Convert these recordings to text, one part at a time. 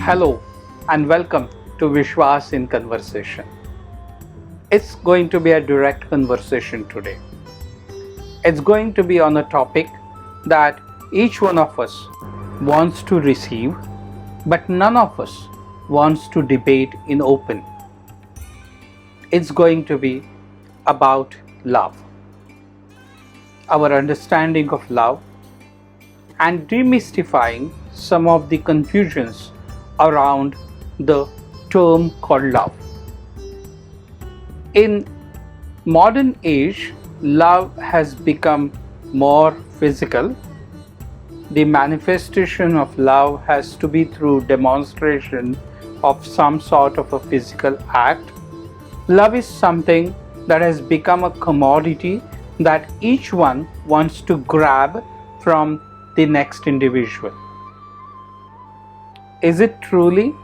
Hello and welcome to Vishwas in Conversation. It's going to be a direct conversation today. It's going to be on a topic that each one of us wants to receive, but none of us wants to debate in open. It's going to be about love, our understanding of love, and demystifying some of the confusions around the term called love. In modern age, love has become more physical. The manifestation of love has to be through demonstration of some sort of a physical act. Love is something that has become a commodity that each one wants to grab from the next individual. Is it truly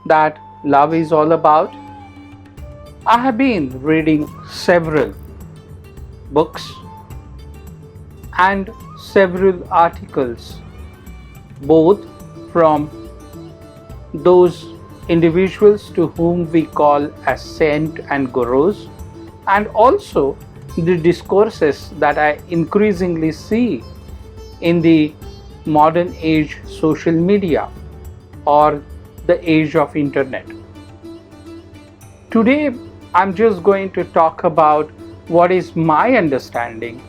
that love is all about? I have been reading several books and several articles, both from those individuals to whom we call as saint and gurus, and also the discourses that I increasingly see in the modern age social media or the age of internet. Today I'm just going to talk about what is my understanding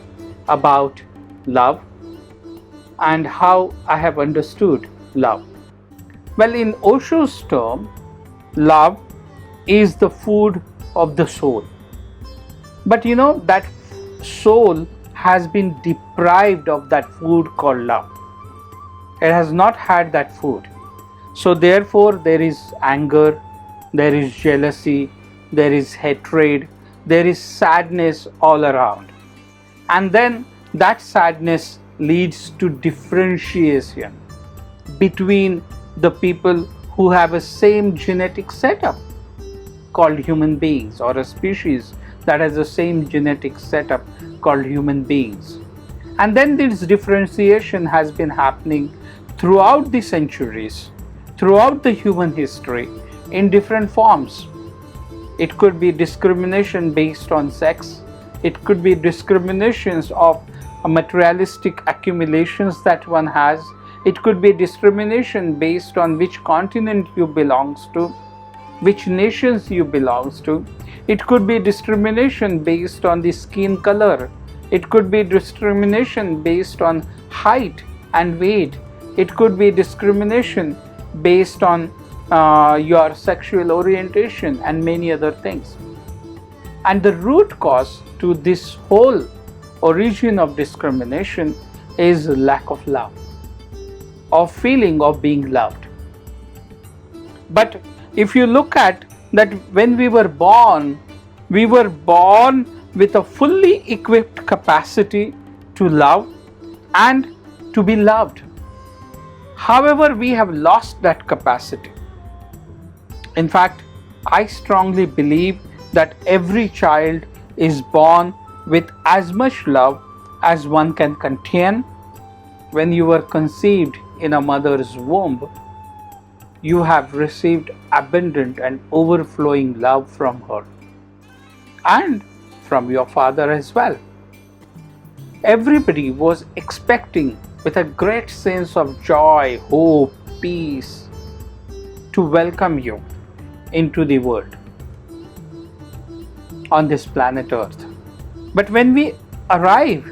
about love and how I have understood love. Well, in Osho's term, love is the food of the soul. But you know, that soul has been deprived of that food called love. It has not had that food. So therefore there is anger, there is jealousy, there is hatred, there is sadness all around. And then that sadness leads to differentiation between the people who have a same genetic setup called human beings, or a species that has the same genetic setup called human beings. And then this differentiation has been happening throughout the centuries, throughout the human history, in different forms. It could be discrimination based on sex. It could be discriminations of materialistic accumulations that one has. It could be discrimination based on which continent you belongs to, which nations you belongs to. It could be discrimination based on the skin color. It could be discrimination based on height and weight. It could be discrimination based on your sexual orientation and many other things. And the root cause to this whole origin of discrimination is lack of love, of feeling of being loved. But if you look at that, when we were born with a fully equipped capacity to love and to be loved. However, we have lost that capacity. In fact, I strongly believe that every child is born with as much love as one can contain. When you were conceived in a mother's womb, you have received abundant and overflowing love from her and from your father as well. Everybody was expecting with a great sense of joy, hope, peace to welcome you into the world on this planet Earth. But when we arrive,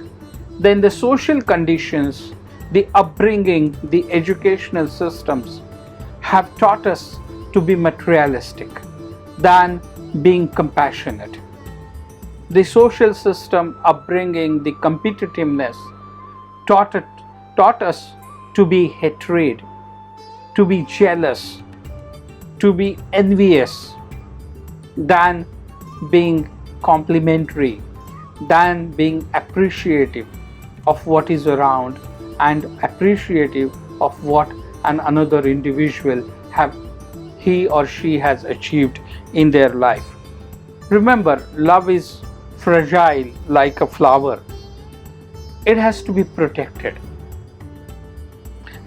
then the social conditions, the upbringing, the educational systems have taught us to be materialistic than being compassionate. The social system, upbringing, the competitiveness taught us to be hatred, to be jealous, to be envious, than being complimentary, than being appreciative of what is around and appreciative of what another individual he or she has achieved in their life. Remember, love is fragile like a flower. It has to be protected.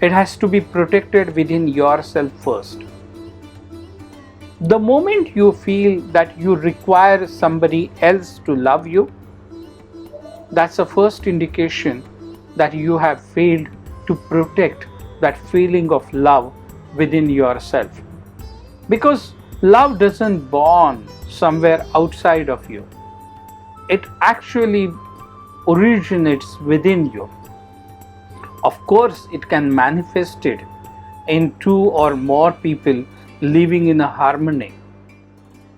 It has to be protected within yourself first. The moment you feel that you require somebody else to love you, that's the first indication that you have failed to protect that feeling of love within yourself. Because love doesn't born somewhere outside of you. It actually originates within you. Of course, it can manifest it in two or more people living in a harmony.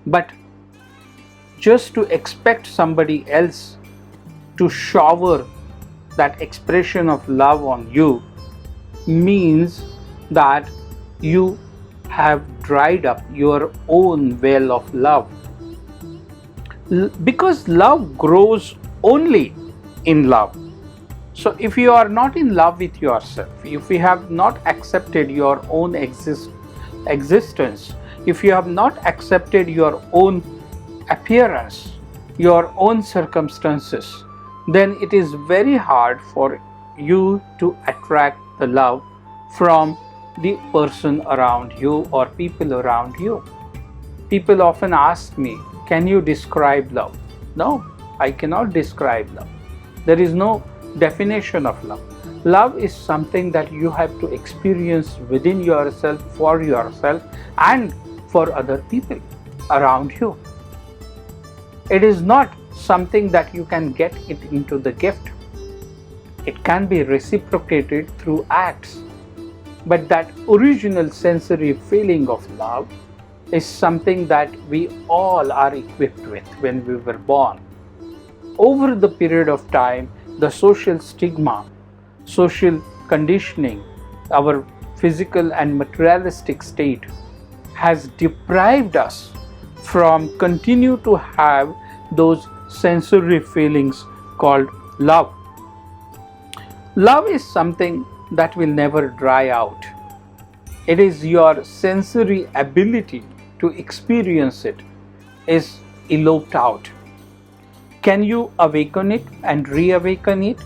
But just to expect somebody else to shower that expression of love on you means that you have dried up your own well of love. Because love grows only in love. So if you are not in love with yourself, if you have not accepted your own existence, if you have not accepted your own appearance, your own circumstances, then it is very hard for you to attract the love from the person around you or people around you. People often ask me, can you describe love? No, I cannot describe love. There is no definition of love. Love is something that you have to experience within yourself, for yourself, and for other people around you. It is not something that you can get it into the gift. It can be reciprocated through acts. But that original sensory feeling of love is something that we all are equipped with when we were born. Over the period of time, the social stigma, social conditioning, our physical and materialistic state has deprived us from continue to have those sensory feelings called love. Love is something that will never dry out. It is your sensory ability to experience it is eloped out. Can you awaken it and reawaken it?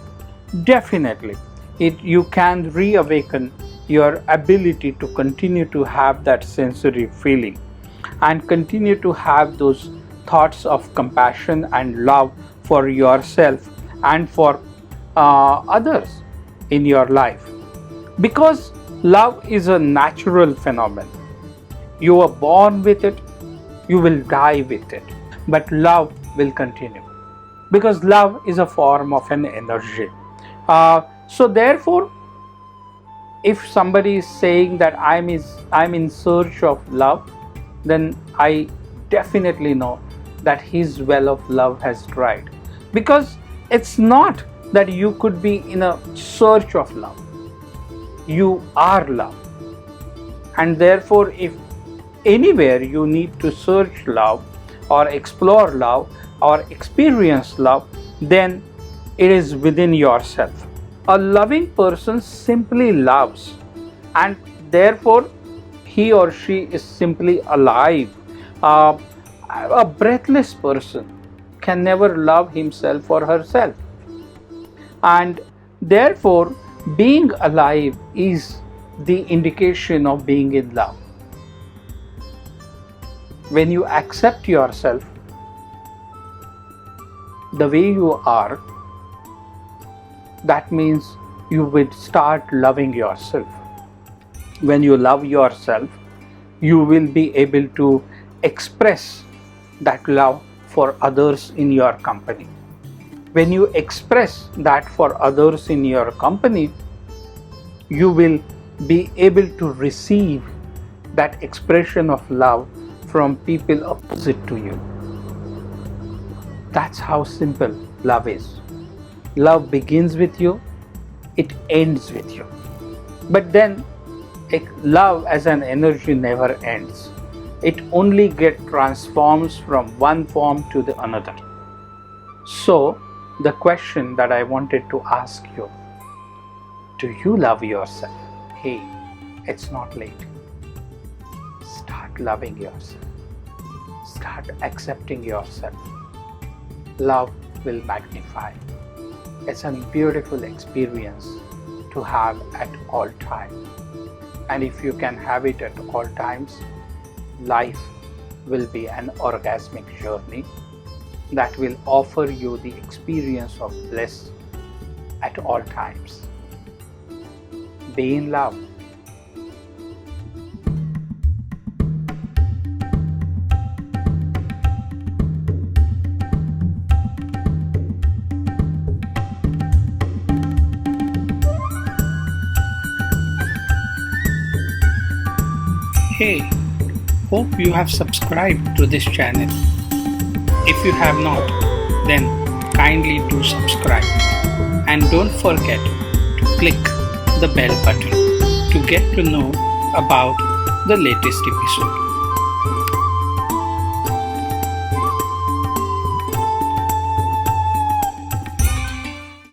Definitely. You can reawaken your ability to continue to have that sensory feeling and continue to have those thoughts of compassion and love for yourself and for others in your life. Because love is a natural phenomenon. You are born with it, you will die with it, but love will continue. Because love is a form of an energy. So therefore, if somebody is saying that I'm in search of love, then I definitely know that his well of love has dried. Because it's not that you could be in a search of love. You are love. And therefore, if anywhere you need to search love or explore love or experience love, then it is within yourself. A loving person simply loves, and therefore he or she is simply alive. A breathless person can never love himself or herself, and therefore being alive is the indication of being in love. When you accept yourself the way you are, that means you will start loving yourself. When you love yourself, you will be able to express that love for others in your company. When you express that for others in your company, you will be able to receive that expression of love from people opposite to you. That's how simple love is. Love begins with you, it ends with you. But then love as an energy never ends. It only transforms from one form to the another. So the question that I wanted to ask you, do you love yourself? Hey, it's not late. Start loving yourself. Start accepting yourself. Love will magnify. It's a beautiful experience to have at all times. And if you can have it at all times, life will be an orgasmic journey that will offer you the experience of bliss at all times. Be in love. Hey, hope you have subscribed to this channel. If you have not, then kindly do subscribe. And don't forget to click the bell button to get to know about the latest episode.